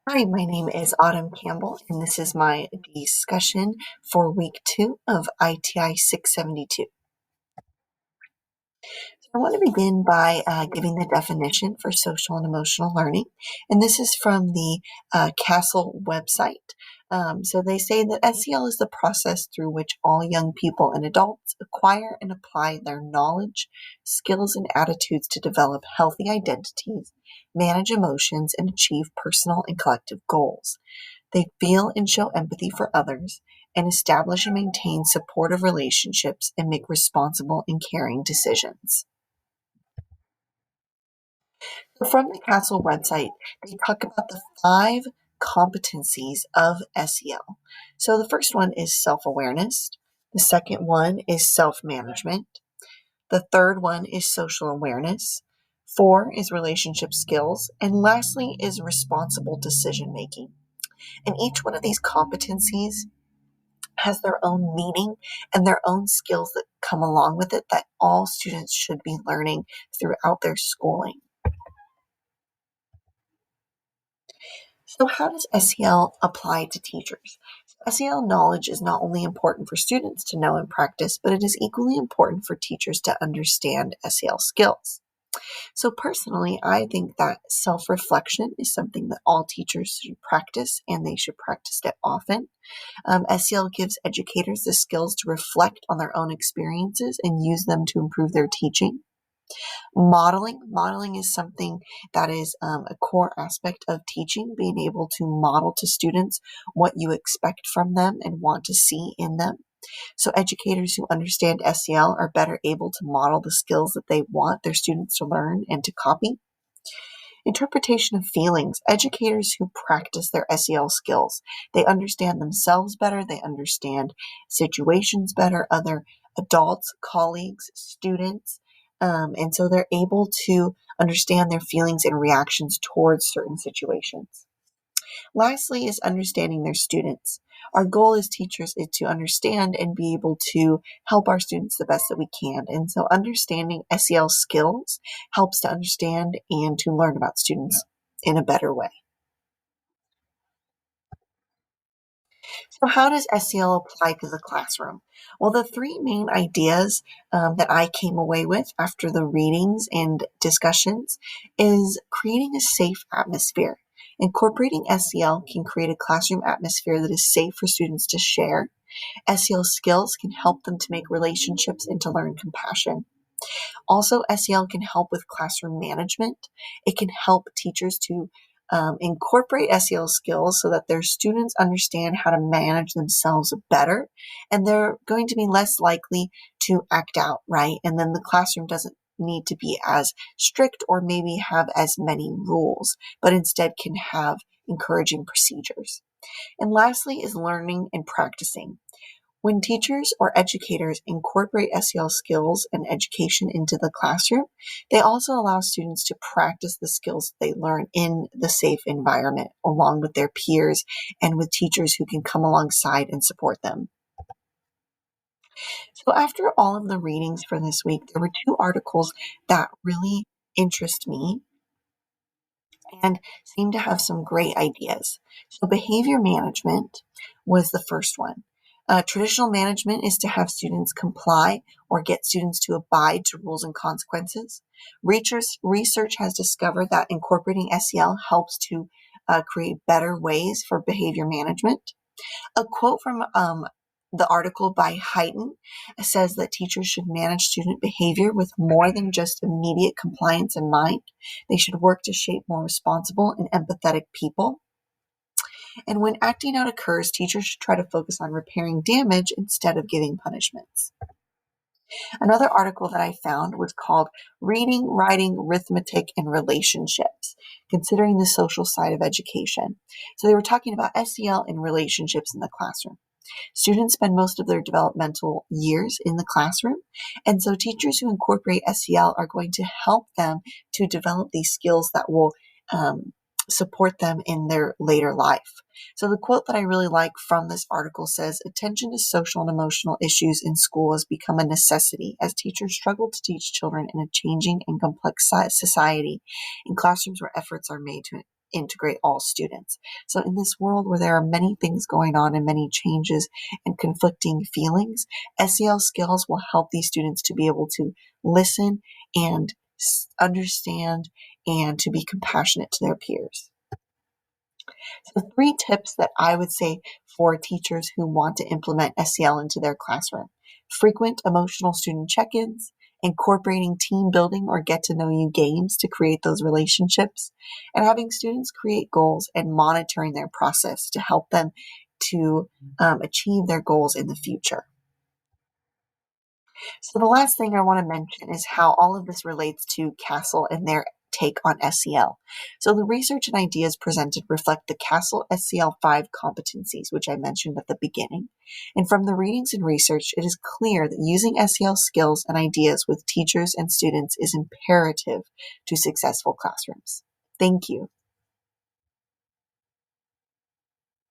Hi, my name is Autumn Campbell, and this is my discussion for week 2 of ITI 672. So I want to begin by giving the definition for social and emotional learning, and this is from the Castle website. So they say that SEL is the process through which all young people and adults acquire and apply their knowledge, skills, and attitudes to develop healthy identities, manage emotions, and achieve personal and collective goals. They feel and show empathy for others and establish and maintain supportive relationships and make responsible and caring decisions. From the Castle website, they talk about the 5 competencies of SEL. So the first one is self-awareness. The second one is self-management. The third one is social awareness. 4 is relationship skills. And lastly is responsible decision making. And each one of these competencies has their own meaning and their own skills that come along with it that all students should be learning throughout their schooling. So how does SEL apply to teachers? SEL knowledge is not only important for students to know and practice, but it is equally important for teachers to understand SEL skills. So personally, I think that self-reflection is something that all teachers should practice, and they should practice it often. SEL gives educators the skills to reflect on their own experiences and use them to improve their teaching. Modeling is something that is a core aspect of teaching, being able to model to students what you expect from them and want to see in them. So educators who understand SEL are better able to model the skills that they want their students to learn and to copy. Interpretation of feelings. Educators who practice their SEL skills, they understand themselves better, they understand situations better, other adults, colleagues, students, and so they're able to understand their feelings and reactions towards certain situations. Lastly is understanding their students. Our goal as teachers is to understand and be able to help our students the best that we can. And so understanding SEL skills helps to understand and to learn about students in a better way. So how does SEL apply to the classroom? Well, the 3 main ideas that I came away with after the readings and discussions is creating a safe atmosphere. Incorporating SEL can create a classroom atmosphere that is safe for students to share. SEL skills can help them to make relationships and to learn compassion. Also, SEL can help with classroom management. It can help teachers to incorporate SEL skills so that their students understand how to manage themselves better, and they're going to be less likely to act out, right? And then the classroom doesn't need to be as strict or maybe have as many rules, but instead can have encouraging procedures. And lastly is learning and practicing. When teachers or educators incorporate SEL skills and education into the classroom, they also allow students to practice the skills they learn in the safe environment along with their peers and with teachers who can come alongside and support them. So after all of the readings for this week, there were 2 articles that really interest me and seem to have some great ideas. So behavior management was the first one. Traditional management is to have students comply or get students to abide to rules and consequences. Research has discovered that incorporating SEL helps to create better ways for behavior management. A quote from the article by Heighton says that teachers should manage student behavior with more than just immediate compliance in mind. They should work to shape more responsible and empathetic people. And when acting out occurs, teachers should try to focus on repairing damage instead of giving punishments. Another article that I found was called Reading, Writing, Arithmetic, and Relationships, Considering the Social Side of Education. So they were talking about SEL and relationships in the classroom. Students spend most of their developmental years in the classroom, and so teachers who incorporate SEL are going to help them to develop these skills that will support them in their later life. So the quote that I really like from this article says, "Attention to social and emotional issues in school has become a necessity as teachers struggle to teach children in a changing and complex society in classrooms where efforts are made to integrate all students. So in this world where there are many things going on and many changes and conflicting feelings, SEL skills will help these students to be able to listen and understand and to be compassionate to their peers. So 3 tips that I would say for teachers who want to implement SEL into their classroom: frequent emotional student check-ins, incorporating team building or get to know you games to create those relationships, and having students create goals and monitoring their process to help them to achieve their goals in the future. So the last thing I want to mention is how all of this relates to Castle and their take on SEL. So the research and ideas presented reflect the Castle SEL 5 competencies, which I mentioned at the beginning. And from the readings and research, it is clear that using SEL skills and ideas with teachers and students is imperative to successful classrooms. Thank you.